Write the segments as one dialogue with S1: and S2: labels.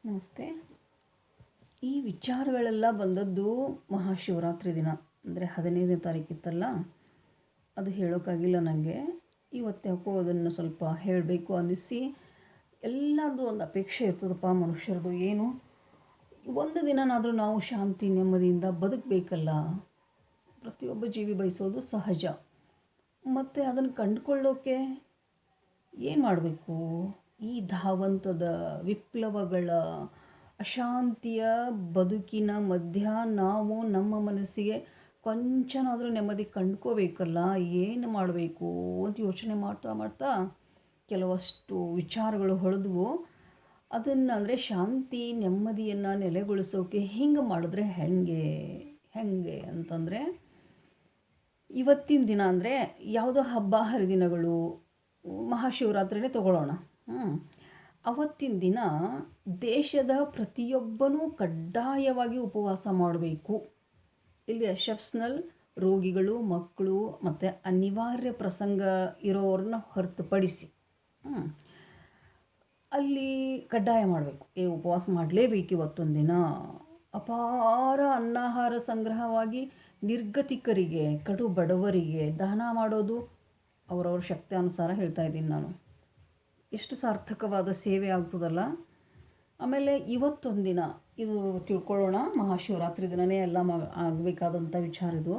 S1: ನಮಸ್ತೆ. ಈ ವಿಚಾರಗಳೆಲ್ಲ ಬಂದದ್ದು ಮಹಾಶಿವರಾತ್ರಿ ದಿನ, ಅಂದರೆ 15ನೇ ತಾರೀಕಿತ್ತಲ್ಲ, ಅದು ಹೇಳೋಕ್ಕಾಗಿಲ್ಲ ನನಗೆ. ಇವತ್ತು ಯಾಕೋ ಅದನ್ನು ಸ್ವಲ್ಪ ಹೇಳಬೇಕು ಅನ್ನಿಸಿ, ಎಲ್ಲರದ್ದು ಒಂದು ಅಪೇಕ್ಷೆ ಇರ್ತದಪ್ಪ ಮನುಷ್ಯರದು. ಏನು, ಒಂದು ದಿನನಾದರೂ ನಾವು ಶಾಂತಿ ನೆಮ್ಮದಿಯಿಂದ ಬದುಕಬೇಕಲ್ಲ. ಪ್ರತಿಯೊಬ್ಬ ಜೀವಿ ಬಯಸೋದು ಸಹಜ. ಮತ್ತು ಅದನ್ನು ಕಂಡುಕೊಳ್ಳೋಕೆ ಏನು ಮಾಡಬೇಕು? ಈ ಧಾವಂತದ ವಿಪ್ಲವಗಳ ಅಶಾಂತಿಯ ಬದುಕಿನ ಮಧ್ಯ ನಾವು ನಮ್ಮ ಮನಸ್ಸಿಗೆ ಕೊಂಚನಾದರೂ ನೆಮ್ಮದಿ ಕಂಡ್ಕೋಬೇಕಲ್ಲ. ಏನು ಮಾಡಬೇಕು ಅಂತ ಯೋಚನೆ ಮಾಡ್ತಾ ಮಾಡ್ತಾ ಕೆಲವಷ್ಟು ವಿಚಾರಗಳು ಹೊಳೆದ್ವು. ಅದನ್ನು ಅಂದರೆ ಶಾಂತಿ ನೆಮ್ಮದಿಯನ್ನು ನೆಲೆಗೊಳಿಸೋಕೆ ಹಿಂಗೆ ಮಾಡಿದ್ರೆ ಹೆಂಗೆ ಅಂತಂದರೆ, ಇವತ್ತಿನ ದಿನ ಅಂದರೆ ಯಾವುದೋ ಹಬ್ಬ ಹರಿದಿನಗಳು, ಮಹಾಶಿವರಾತ್ರಿನೇ ತಗೊಳ್ಳೋಣ. ಅವತ್ತಿನ ದಿನ ದೇಶದ ಪ್ರತಿಯೊಬ್ಬನೂ ಕಡ್ಡಾಯವಾಗಿ ಉಪವಾಸ ಮಾಡಬೇಕು. ಇಲ್ಲಿ ಎಕ್ಸೆಪ್ಷನಲ್ ರೋಗಿಗಳು, ಮಕ್ಕಳು ಮತ್ತು ಅನಿವಾರ್ಯ ಪ್ರಸಂಗ ಇರೋರನ್ನ ಹೊರತುಪಡಿಸಿ ಅಲ್ಲಿ ಕಡ್ಡಾಯ ಮಾಡಬೇಕು. ಉಪವಾಸ ಮಾಡಲೇಬೇಕು ಇವತ್ತೊಂದು ದಿನ. ಅಪಾರ ಅನ್ನಾಹಾರ ಸಂಗ್ರಹವಾಗಿ ನಿರ್ಗತಿಕರಿಗೆ, ಕಡು ಬಡವರಿಗೆ ದಾನ ಮಾಡೋದು ಅವರವ್ರ ಶಕ್ತಿ ಅನುಸಾರ ಹೇಳ್ತಾ ಇದ್ದೀನಿ ನಾನು. ಎಷ್ಟು ಸಾರ್ಥಕವಾದ ಸೇವೆ ಆಗ್ತದಲ್ಲ. ಆಮೇಲೆ ಇವತ್ತೊಂದು ದಿನ ಇದು ತಿಳ್ಕೊಳ್ಳೋಣ. ಮಹಾಶಿವರಾತ್ರಿ ದಿನವೇ ಎಲ್ಲ ಆಗಬೇಕಾದಂಥ ವಿಚಾರ ಇದು.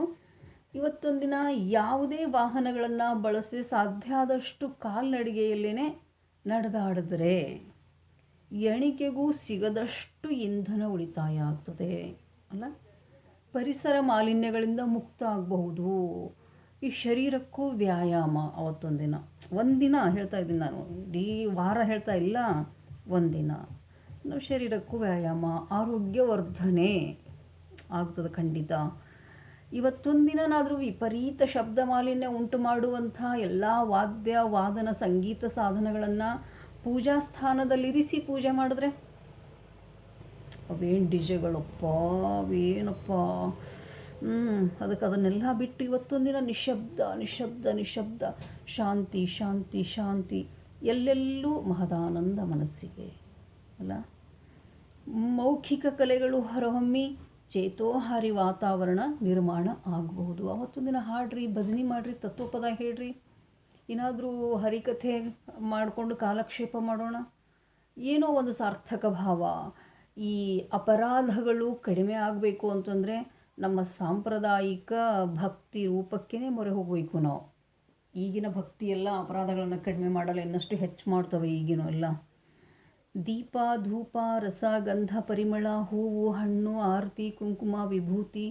S1: ಇವತ್ತೊಂದು ದಿನ ಯಾವುದೇ ವಾಹನಗಳನ್ನು ಬಳಸಿ ಸಾಧ್ಯ ಆದಷ್ಟು ಕಾಲ್ನಡಿಗೆಯಲ್ಲೇ ನಡೆದಾಡಿದ್ರೆ ಎಣಿಕೆಗೂ ಸಿಗದಷ್ಟು ಇಂಧನ ಉಳಿತಾಯ ಆಗ್ತದೆ ಅಲ್ಲ. ಪರಿಸರ ಮಾಲಿನ್ಯಗಳಿಂದ ಮುಕ್ತ ಆಗಬಹುದು. ಈ ಶರೀರಕ್ಕೂ ವ್ಯಾಯಾಮ. ಅವತ್ತೊಂದಿನ, ಒಂದಿನ ಹೇಳ್ತಾ ಇದ್ದೀನಿ ನಾನು, ಇಡೀ ವಾರ ಹೇಳ್ತಾ ಇಲ್ಲ, ಒಂದಿನ ನಾವು ಶರೀರಕ್ಕೂ ವ್ಯಾಯಾಮ, ಆರೋಗ್ಯವರ್ಧನೆ ಆಗ್ತದೆ ಖಂಡಿತ. ಇವತ್ತೊಂದಿನಾದರೂ ವಿಪರೀತ ಶಬ್ದ ಮಾಲಿನ್ಯ ಉಂಟು ಮಾಡುವಂಥ ಎಲ್ಲ ವಾದ್ಯ ವಾದನ ಸಂಗೀತ ಸಾಧನಗಳನ್ನು ಪೂಜಾ ಸ್ಥಾನದಲ್ಲಿರಿಸಿ ಪೂಜೆ ಮಾಡಿದ್ರೆ, ಅವೇನು ಡಿಜೆಗಳಪ್ಪ, ಅವೇನಪ್ಪ. ಅದಕ್ಕೆ ಅದನ್ನೆಲ್ಲ ಬಿಟ್ಟು ಇವತ್ತೊಂದಿನ ನಿಶಬ್ದ ನಿಶಬ್ದ ನಿಶಬ್ದ, ಶಾಂತಿ ಶಾಂತಿ ಶಾಂತಿ, ಎಲ್ಲೆಲ್ಲೂ ಮಹದಾನಂದ ಮನಸ್ಸಿಗೆ ಅಲ್ಲ. ಮೌಖಿಕ ಕಲೆಗಳು ಹೊರಹೊಮ್ಮಿ ಚೇತೋಹಾರಿ ವಾತಾವರಣ ನಿರ್ಮಾಣ ಆಗಬಹುದು. ಅವತ್ತೊಂದಿನ ಹಾಡ್ರಿ, ಭಜನೆ ಮಾಡಿರಿ, ತತ್ವಪದ ಹೇಳ್ರಿ, ಏನಾದರೂ ಹರಿಕಥೆ ಮಾಡಿಕೊಂಡು ಕಾಲಕ್ಷೇಪ ಮಾಡೋಣ. ಏನೋ ಒಂದು ಸಾರ್ಥಕ ಭಾವ. ಈ ಅಪರಾಧಗಳು ಕಡಿಮೆ ಆಗಬೇಕು ಅಂತಂದರೆ ನಮ್ಮ ಸಾಂಪ್ರದಾಯಿಕ ಭಕ್ತಿ ರೂಪಕ್ಕೇ ಮೊರೆ ಹೋಗಬೇಕು ನಾವು. ಈಗಿನ ಭಕ್ತಿ ಎಲ್ಲ ಅಪರಾಧಗಳನ್ನು ಕಡಿಮೆ ಮಾಡಲು ಇನ್ನಷ್ಟು ಹೆಚ್ಚು ಮಾಡ್ತವೆ ಈಗಿನ ಎಲ್ಲ. ದೀಪ, ಧೂಪ, ರಸ, ಗಂಧ, ಪರಿಮಳ, ಹೂವು, ಹಣ್ಣು, ಆರತಿ, ಕುಂಕುಮ, ವಿಭೂತಿ,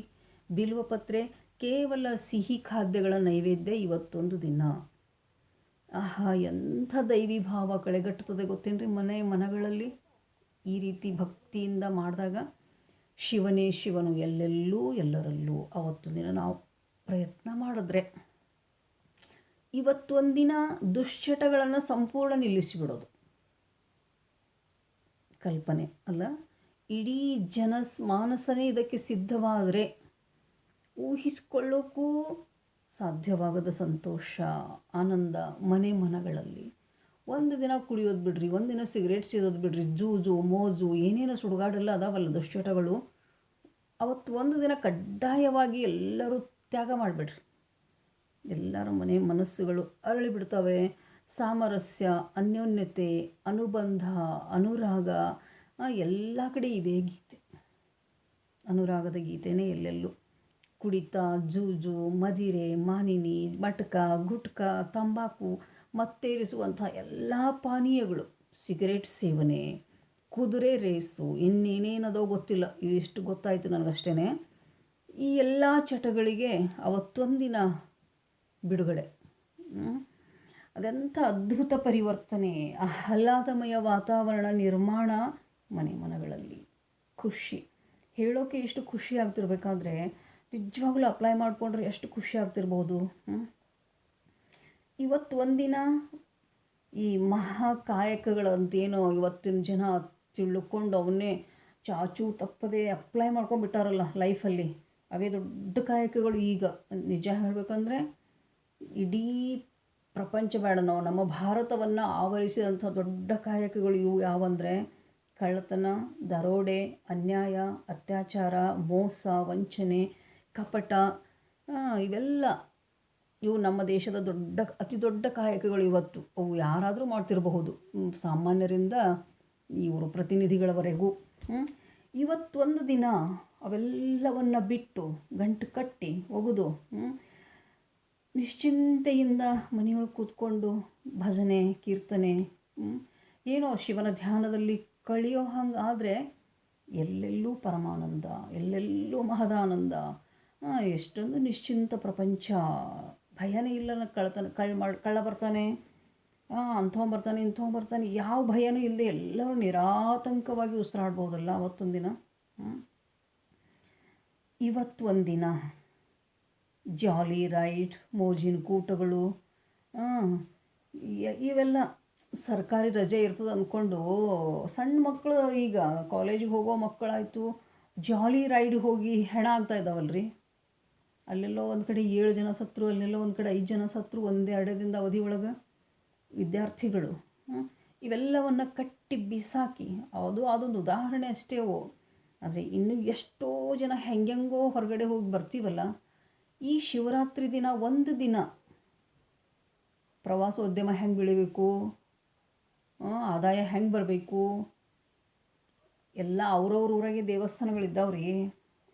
S1: ಬಿಲ್ವಪತ್ರೆ, ಕೇವಲ ಸಿಹಿ ಖಾದ್ಯಗಳ ನೈವೇದ್ಯ ಇವತ್ತೊಂದು ದಿನ. ಆಹಾ, ಎಂಥ ದೈವಿ ಭಾವ ಕಳೆಗಟ್ಟುತ್ತದೆ ಗೊತ್ತೇನ್ರಿ ಮನಗಳಲ್ಲಿ. ಈ ರೀತಿ ಭಕ್ತಿಯಿಂದ ಮಾಡಿದಾಗ ಶಿವನೇ ಶಿವನು ಎಲ್ಲೆಲ್ಲೂ ಎಲ್ಲರಲ್ಲೂ. ಅವತ್ತು ದಿನ ನಾವು ಪ್ರಯತ್ನ ಮಾಡಿದ್ರೆ, ಇವತ್ತೊಂದಿನ ದುಶ್ಚಟಗಳನ್ನು ಸಂಪೂರ್ಣ ನಿಲ್ಲಿಸಿಬಿಡೋದು ಕಲ್ಪನೆ ಅಲ್ಲ. ಇಡೀ ಮಾನಸನೇ ಇದಕ್ಕೆ ಸಿದ್ಧವಾದರೆ ಊಹಿಸಿಕೊಳ್ಳೋಕ್ಕೂ ಸಾಧ್ಯವಾಗದ ಸಂತೋಷ, ಆನಂದ ಮನಗಳಲ್ಲಿ. ಒಂದು ದಿನ ಕುಡಿಯೋದು ಬಿಡ್ರಿ, ಒಂದಿನ ಸಿಗರೇಟ್ ಸೇದೋದು ಬಿಡ್ರಿ, ಜೂಜು ಮೋಜು ಏನೇನೋ ಸುಡುಗಾಡೆಲ್ಲ ಅದಾವಲ್ಲ ದುಶ್ಚಟಗಳು, ಅವತ್ತು ಒಂದು ದಿನ ಕಡ್ಡಾಯವಾಗಿ ಎಲ್ಲರೂ ತ್ಯಾಗ ಮಾಡಿಬಿಡ್ರಿ. ಎಲ್ಲರ ಮನಸ್ಸುಗಳು ಅರಳಿ ಬಿಡ್ತವೆ. ಸಾಮರಸ್ಯ, ಅನ್ಯೋನ್ಯತೆ, ಅನುಬಂಧ, ಅನುರಾಗ ಎಲ್ಲ ಕಡೆ ಇದೇ ಗೀತೆ. ಅನುರಾಗದ ಗೀತೆನೇ ಎಲ್ಲೆಲ್ಲೂ. ಕುಡಿತ, ಜೂಜು, ಮದಿರೆ, ಮಾನಿನಿ, ಮಟಕ, ಗುಟ್ಕ, ತಂಬಾಕು ಮತ್ತೇರಿಸುವಂಥ ಎಲ್ಲ ಪಾನೀಯಗಳು, ಸಿಗರೇಟ್ ಸೇವನೆ, ಕುದುರೆ ರೇಸು, ಇನ್ನೇನೇನದೋ ಗೊತ್ತಿಲ್ಲ, ಇಷ್ಟು ಗೊತ್ತಾಯಿತು ನನಗಷ್ಟೇ. ಈ ಎಲ್ಲ ಚಟಗಳಿಗೆ ಅವತ್ತೊಂದಿನ ಬಿಡುಗಡೆ. ಅದೆಂಥ ಅದ್ಭುತ ಪರಿವರ್ತನೆ, ಆಹ್ಲಾದಮಯ ವಾತಾವರಣ ನಿರ್ಮಾಣ ಮನಗಳಲ್ಲಿ. ಖುಷಿ ಹೇಳೋಕೆ ಎಷ್ಟು ಖುಷಿ ಆಗ್ತಿರ್ಬೇಕಾದ್ರೆ ನಿಜವಾಗ್ಲೂ ಅಪ್ಲೈ ಮಾಡಿಕೊಂಡ್ರೆ ಎಷ್ಟು ಖುಷಿ ಆಗ್ತಿರ್ಬೋದು. ಇವತ್ತು ಒಂದಿನ ಈ ಮಹಾಕಾಯಕಗಳಂತೇನೋ ಇವತ್ತಿನ ಜನ ತಿಳ್ಕೊಂಡು ಅವನ್ನೇ ಚಾಚು ತಪ್ಪದೆ ಅಪ್ಲೈ ಮಾಡ್ಕೊಂಡ್ಬಿಟ್ಟಾರಲ್ಲ ಲೈಫಲ್ಲಿ, ಅವೇ ದೊಡ್ಡ ಕಾಯಕಗಳು. ಈಗ ನಿಜ ಹೇಳಬೇಕಂದ್ರೆ ಇಡೀ ಪ್ರಪಂಚ ಬೇಡ, ನಾವು ನಮ್ಮ ಭಾರತವನ್ನು ಆವರಿಸಿದಂಥ ದೊಡ್ಡ ಕಾಯಕಗಳು ಇವು ಯಾವಂದರೆ ಕಳ್ಳತನ, ದರೋಡೆ, ಅನ್ಯಾಯ, ಅತ್ಯಾಚಾರ, ಮೋಸ, ವಂಚನೆ, ಕಪಟ, ಇವೆಲ್ಲ ಇವು ನಮ್ಮ ದೇಶದ ಅತಿ ದೊಡ್ಡ ಕಾಯಕಗಳು ಇವತ್ತು. ಅವು ಯಾರಾದರೂ ಮಾಡ್ತಿರಬಹುದು, ಸಾಮಾನ್ಯರಿಂದ ಇವರು ಪ್ರತಿನಿಧಿಗಳವರೆಗೂ. ಇವತ್ತೊಂದು ದಿನ ಅವೆಲ್ಲವನ್ನು ಬಿಟ್ಟು ಗಂಟು ಕಟ್ಟಿ ಒಗೆದು ನಿಶ್ಚಿಂತೆಯಿಂದ ಮನೆಯೊಳಗೆ ಕೂತ್ಕೊಂಡು ಭಜನೆ, ಕೀರ್ತನೆ, ಏನೋ ಶಿವನ ಧ್ಯಾನದಲ್ಲಿ ಕಳೆಯೋ ಹಂಗೆ ಆದರೆ ಎಲ್ಲೆಲ್ಲೂ ಪರಮಾನಂದ, ಎಲ್ಲೆಲ್ಲೂ ಮಹದಾನಂದ, ಎಷ್ಟೊಂದು ನಿಶ್ಚಿಂತ ಪ್ರಪಂಚ. ಭಯನೇ ಇಲ್ಲ. ಕಳ್ಳ ಬರ್ತಾನೆ, ಅಂಥವ್ ಬರ್ತಾನೆ, ಇಂಥವ್ ಬರ್ತಾನೆ, ಯಾವ ಭಯನೂ ಇಲ್ಲದೆ ಎಲ್ಲರೂ ನಿರಾತಂಕವಾಗಿ ಉಸಿರಾಡ್ಬೋದಲ್ಲ ಅವತ್ತೊಂದು ದಿನ. ಇವತ್ತೊಂದಿನ ಜಾಲಿ ರೈಡ್, ಮೋಜಿನ ಕೂಟಗಳು, ಇವೆಲ್ಲ ಸರ್ಕಾರಿ ರಜೆ ಇರ್ತದೆ ಅಂದ್ಕೊಂಡು ಸಣ್ಣ ಮಕ್ಕಳು, ಈಗ ಕಾಲೇಜಿಗೆ ಹೋಗೋ ಮಕ್ಕಳಾಯಿತು, ಜಾಲಿ ರೈಡ್ ಹೋಗಿ ಹೆಣ ಆಗ್ತಾ ಇದ್ದಾವಲ್ರಿ. ಅಲ್ಲೆಲ್ಲೋ ಒಂದು ಕಡೆ 7 ಜನ ಸತ್ರು, ಅಲ್ಲೆಲ್ಲೋ ಒಂದು ಕಡೆ 5 ಜನ ಸತ್ರು ಒಂದೇ ಅಡ್ಡದಿಂದ ಅವಧಿ ಒಳಗೆ ವಿದ್ಯಾರ್ಥಿಗಳು. ಇವೆಲ್ಲವನ್ನು ಕಟ್ಟಿ ಬಿಸಾಕಿ, ಅದೊಂದು ಉದಾಹರಣೆ ಅಷ್ಟೇ ಅವು. ಆದರೆ ಇನ್ನೂ ಎಷ್ಟೋ ಜನ ಹೆಂಗೆಂಗೋ ಹೊರಗಡೆ ಹೋಗಿ ಬರ್ತೀವಲ್ಲ. ಈ ಶಿವರಾತ್ರಿ ದಿನ ಒಂದು ದಿನ ಪ್ರವಾಸೋದ್ಯಮ ಹೆಂಗೆ ಬೆಳಿಬೇಕು, ಆದಾಯ ಹೆಂಗೆ ಬರಬೇಕು, ಎಲ್ಲ ಅವ್ರವ್ರ ಊರಾಗೆ ದೇವಸ್ಥಾನಗಳಿದ್ದಾವ್ರಿ.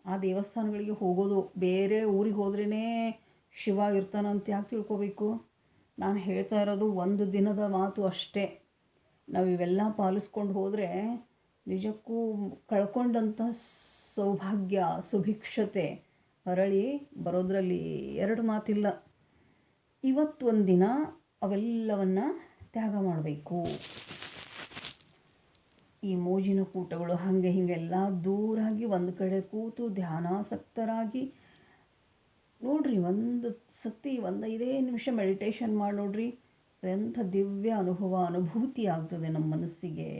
S1: ಆ ದೇವಸ್ಥಾನಗಳಿಗೆ ಹೋಗೋದು, ಬೇರೆ ಊರಿಗೆ ಹೋದ್ರೇ ಶಿವ ಇರ್ತಾನಂತ ಯಾಕೆ ತಿಳ್ಕೊಬೇಕು? ನಾನು ಹೇಳ್ತಾ ಇರೋದು ಒಂದು ದಿನದ ಮಾತು ಅಷ್ಟೇ. ನಾವು ಇವೆಲ್ಲ ಪಾಲಿಸ್ಕೊಂಡು ಹೋದರೆ ನಿಜಕ್ಕೂ ಕಳ್ಕೊಂಡಂಥ ಸೌಭಾಗ್ಯ, ಸುಭಿಕ್ಷತೆ ಅರಳಿ ಬರೋದ್ರಲ್ಲಿ 2 ಮಾತಿಲ್ಲ. ಇವತ್ತೊಂದಿನ ಅವೆಲ್ಲವನ್ನು ತ್ಯಾಗ ಮಾಡಬೇಕು. ಈ ಮೋಜಿನ ಕೂಟಗಳು ಹಾಗೆ ಹೀಗೆಲ್ಲ ದೂರಾಗಿ ಒಂದು ಕಡೆ ಕೂತು ಧ್ಯಾನಾಸಕ್ತರಾಗಿ ನೋಡ್ರಿ. ಒಂದು ಸತಿ 5 ನಿಮಿಷ ಮೆಡಿಟೇಷನ್ ಮಾಡಿ ನೋಡ್ರಿ. ಎಂಥ ದಿವ್ಯ ಅನುಭೂತಿ ಆಗ್ತದೆ ನಮ್ಮ ಮನಸ್ಸಿಗೆ.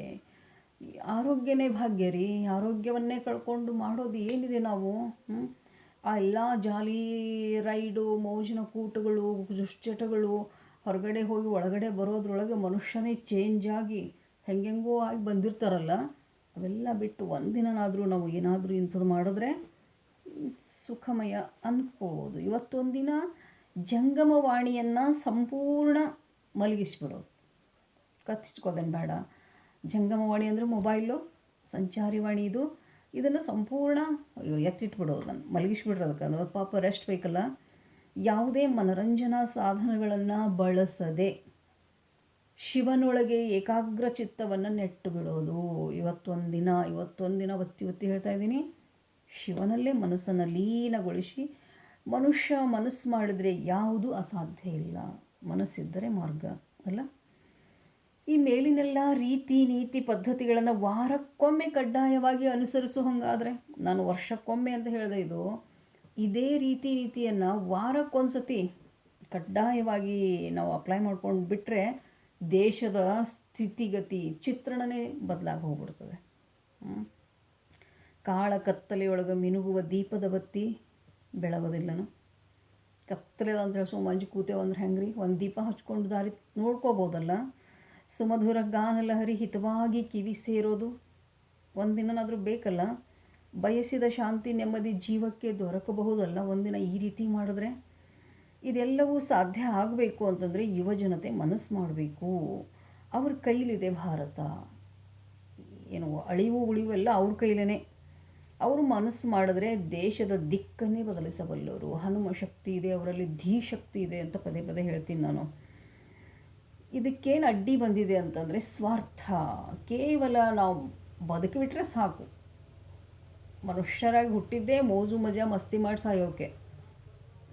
S1: ಆರೋಗ್ಯನೇ ಭಾಗ್ಯ ರೀ. ಆರೋಗ್ಯವನ್ನೇ ಕಳ್ಕೊಂಡು ಮಾಡೋದು ಏನಿದೆ ನಾವು? ಆ ಎಲ್ಲ ಜಾಲಿ ರೈಡು, ಮೋಜಿನ ಕೂಟಗಳು, ದುಶ್ಚಟಗಳು, ಹೊರಗಡೆ ಹೋಗಿ ಒಳಗಡೆ ಬರೋದ್ರೊಳಗೆ ಮನುಷ್ಯನೇ ಚೇಂಜ್ ಆಗಿ ಹೆಂಗೆಂಗೋ ಆಗಿ ಬಂದಿರ್ತಾರಲ್ಲ. ಅವೆಲ್ಲ ಬಿಟ್ಟು ಒಂದಿನಾದರೂ ನಾವು ಏನಾದರೂ ಇಂಥದ್ದು ಮಾಡಿದ್ರೆ ಸುಖಮಯ ಅಂದ್ಕೋಬೋದು. ಇವತ್ತೊಂದಿನ ಜಂಗಮವಾಣಿಯನ್ನು ಸಂಪೂರ್ಣ ಮಲಗಿಸ್ಬಿಡೋದು. ಕತ್ತಿಸ್ಕೋದೇನು ಬೇಡ. ಜಂಗಮವಾಣಿ ಅಂದರೆ ಮೊಬೈಲು, ಸಂಚಾರಿ ವಾಣಿ ಇದನ್ನು ಸಂಪೂರ್ಣ ಎತ್ತಿಟ್ಬಿಡೋದು. ನಾನು ಮಲಗಿಸ್ಬಿಡ್ರೋದಕ್ಕೆ ಅದು ಪಾಪ ರೆಸ್ಟ್ ಬೇಕಲ್ಲ. ಯಾವುದೇ ಮನರಂಜನಾ ಸಾಧನಗಳನ್ನು ಬಳಸದೆ ಶಿವನೊಳಗೆ ಏಕಾಗ್ರ ಚಿತ್ತವನ್ನು ನೆಟ್ಟು ಬಿಡೋದು. ಇವತ್ತೊಂದಿನ ಒತ್ತಿ ಹೇಳ್ತಾ ಇದ್ದೀನಿ. ಶಿವನಲ್ಲೇ ಮನಸ್ಸನ್ನು ಲೀನಗೊಳಿಸಿ, ಮನುಷ್ಯ ಮನಸ್ಸು ಮಾಡಿದರೆ ಯಾವುದೂ ಅಸಾಧ್ಯ ಇಲ್ಲ. ಮನಸ್ಸಿದ್ದರೆ ಮಾರ್ಗ ಅಲ್ಲ. ಈ ಮೇಲಿನೆಲ್ಲ ರೀತಿ ನೀತಿ ಪದ್ಧತಿಗಳನ್ನು ವಾರಕ್ಕೊಮ್ಮೆ ಕಡ್ಡಾಯವಾಗಿ ಅನುಸರಿಸೋ ಹಂಗಾದರೆ, ನಾನು ವರ್ಷಕ್ಕೊಮ್ಮೆ ಅಂತ ಹೇಳಿದೆ, ಇದೇ ರೀತಿ ನೀತಿಯನ್ನು ವಾರಕ್ಕೊಂದು ಸತಿ ಕಡ್ಡಾಯವಾಗಿ ನಾವು ಅಪ್ಲೈ ಮಾಡ್ಕೊಂಡು ಬಿಟ್ಟರೆ ದೇಶದ ಸ್ಥಿತಿಗತಿ ಚಿತ್ರಣನೇ ಬದಲಾಗಿ ಹೋಗ್ಬಿಡ್ತದೆ. ಕಾಳ ಕತ್ತಲೆಯೊಳಗೆ ಮಿನುಗುವ ದೀಪದ ಬತ್ತಿ ಬೆಳಗೋದಿಲ್ಲನು. ಕತ್ತಲೆ ಅಂತ ಹೇಳಿ ಮಂಜು ಕೂತೇವೆ ಅಂದ್ರೆ ಹೆಂಗೆ ರೀ? ಒಂದು ದೀಪ ಹಚ್ಕೊಂಡು ದಾರಿ ನೋಡ್ಕೋಬೋದಲ್ಲ. ಸುಮಧುರ ಗಾನ ಲಹರಿ ಹಿತವಾಗಿ ಕಿವಿ ಸೇರೋದು ಒಂದಿನಾದರೂ ಬೇಕಲ್ಲ. ಬಯಸಿದ ಶಾಂತಿ ನೆಮ್ಮದಿ ಜೀವಕ್ಕೆ ದೊರಕಬಹುದಲ್ಲ ಒಂದಿನ ಈ ರೀತಿ ಮಾಡಿದ್ರೆ. ಇದೆಲ್ಲವೂ ಸಾಧ್ಯ ಆಗಬೇಕು ಅಂತಂದರೆ ಯುವಜನತೆ ಮನಸ್ಸು ಮಾಡಬೇಕು. ಅವ್ರ ಕೈಲಿದೆ ಭಾರತ. ಏನು ಅಳಿವು ಉಳಿವು ಎಲ್ಲ ಅವ್ರ ಕೈಲೇ. ಅವರು ಮನಸ್ಸು ಮಾಡಿದ್ರೆ ದೇಶದ ದಿಕ್ಕನ್ನೇ ಬದಲಿಸಬಲ್ಲವರು. ಹನುಮ ಶಕ್ತಿ ಇದೆ ಅವರಲ್ಲಿ, ಧೀಶಕ್ತಿ ಇದೆ ಅಂತ ಪದೇ ಪದೇ ಹೇಳ್ತೀನಿ ನಾನು. ಇದಕ್ಕೇನು ಅಡ್ಡಿ ಬಂದಿದೆ ಅಂತಂದರೆ ಸ್ವಾರ್ಥ. ಕೇವಲ ನಾವು ಬದುಕಿಬಿಟ್ರೆ ಸಾಕು. ಮನುಷ್ಯರಾಗಿ ಹುಟ್ಟಿದ್ದೇ ಮೋಜು ಮಜಾ ಮಸ್ತಿ ಮಾಡಿ ಸಾಯೋಕೆ.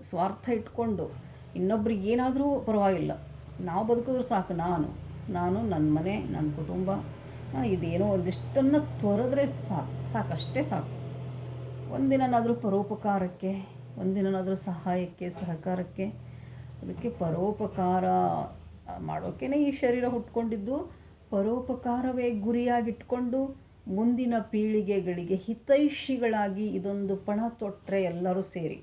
S1: ಸ್ವಾರ್ಥ ಇಟ್ಕೊಂಡು ಇನ್ನೊಬ್ರಿಗೆ ಏನಾದರೂ ಪರವಾಗಿಲ್ಲ, ನಾವು ಬದುಕಿದ್ರು ಸಾಕು. ನಾನು ನನ್ನ ಮನೆ, ನನ್ನ ಕುಟುಂಬ, ಇದೇನೋ ಒಂದಿಷ್ಟನ್ನು ತೊರೆದ್ರೆ ಸಾಕಷ್ಟೇ ಸಾಕು. ಒಂದಿನಾದರೂ ಪರೋಪಕಾರಕ್ಕೆ, ಒಂದಿನಾದರೂ ಸಹಾಯಕ್ಕೆ, ಸಹಕಾರಕ್ಕೆ. ಅದಕ್ಕೆ ಪರೋಪಕಾರ ಮಾಡೋಕ್ಕೇ ಈ ಶರೀರ ಹುಟ್ಕೊಂಡಿದ್ದು. ಪರೋಪಕಾರವೇ ಗುರಿಯಾಗಿಟ್ಕೊಂಡು ಮುಂದಿನ ಪೀಳಿಗೆಗಳಿಗೆ ಹಿತೈಷಿಗಳಾಗಿ ಇದೊಂದು ಪಣ ತೊಟ್ಟರೆ ಎಲ್ಲರೂ ಸೇರಿ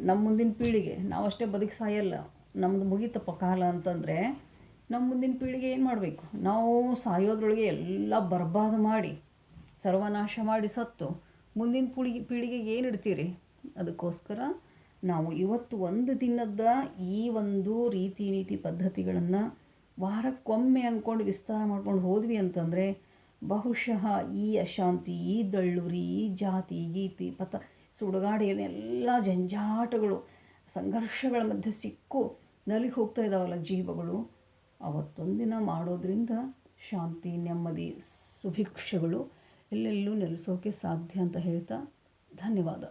S1: ನಮ್ಮ ಮುಂದಿನ ಪೀಳಿಗೆ, ನಾವಷ್ಟೇ ಬದುಕಿ ಸಾಯಲ್ಲ, ನಮ್ಮದು ಮುಗಿತಪ್ಪ ಕಾಲ ಅಂತಂದರೆ ನಮ್ಮ ಮುಂದಿನ ಪೀಳಿಗೆ ಏನು ಮಾಡಬೇಕು? ನಾವು ಸಾಯೋದ್ರೊಳಗೆ ಎಲ್ಲ ಬರ್ಬಾದ್ ಮಾಡಿ ಸರ್ವನಾಶ ಮಾಡಿ ಸತ್ತು ಮುಂದಿನ ಪೀಳಿಗೆಗೆ ಏನು ಇಡ್ತೀರಿ? ಅದಕ್ಕೋಸ್ಕರ ನಾವು ಇವತ್ತು ಒಂದು ದಿನದ ಈ ಒಂದು ರೀತಿ ನೀತಿ ಪದ್ಧತಿಗಳನ್ನು ವಾರಕ್ಕೊಮ್ಮೆ ಅಂದ್ಕೊಂಡು ವಿಸ್ತಾರ ಮಾಡ್ಕೊಂಡು ಹೋದ್ವಿ ಅಂತಂದರೆ ಬಹುಶಃ ಈ ಅಶಾಂತಿ, ಈ ದಳ್ಳುರಿ, ಈ ಜಾತಿ ಗೀತಿ ಸುಡುಗಾಡಿಯನ್ನೆಲ್ಲ ಜಂಜಾಟಗಳು ಸಂಘರ್ಷಗಳ ಮಧ್ಯೆ ಸಿಕ್ಕು ನಲಿಗೆ ಹೋಗ್ತಾ ಇದ್ದಾವಲ್ಲ ಜೀವಗಳು, ಅವತ್ತೊಂದಿನ ಮಾಡೋದ್ರಿಂದ ಶಾಂತಿ, ನೆಮ್ಮದಿ, ಸುಭಿಕ್ಷಗಳು ಎಲ್ಲೆಲ್ಲೂ ನೆಲೆಸೋಕೆ ಸಾಧ್ಯ ಅಂತ ಹೇಳ್ತಾ ಧನ್ಯವಾದ.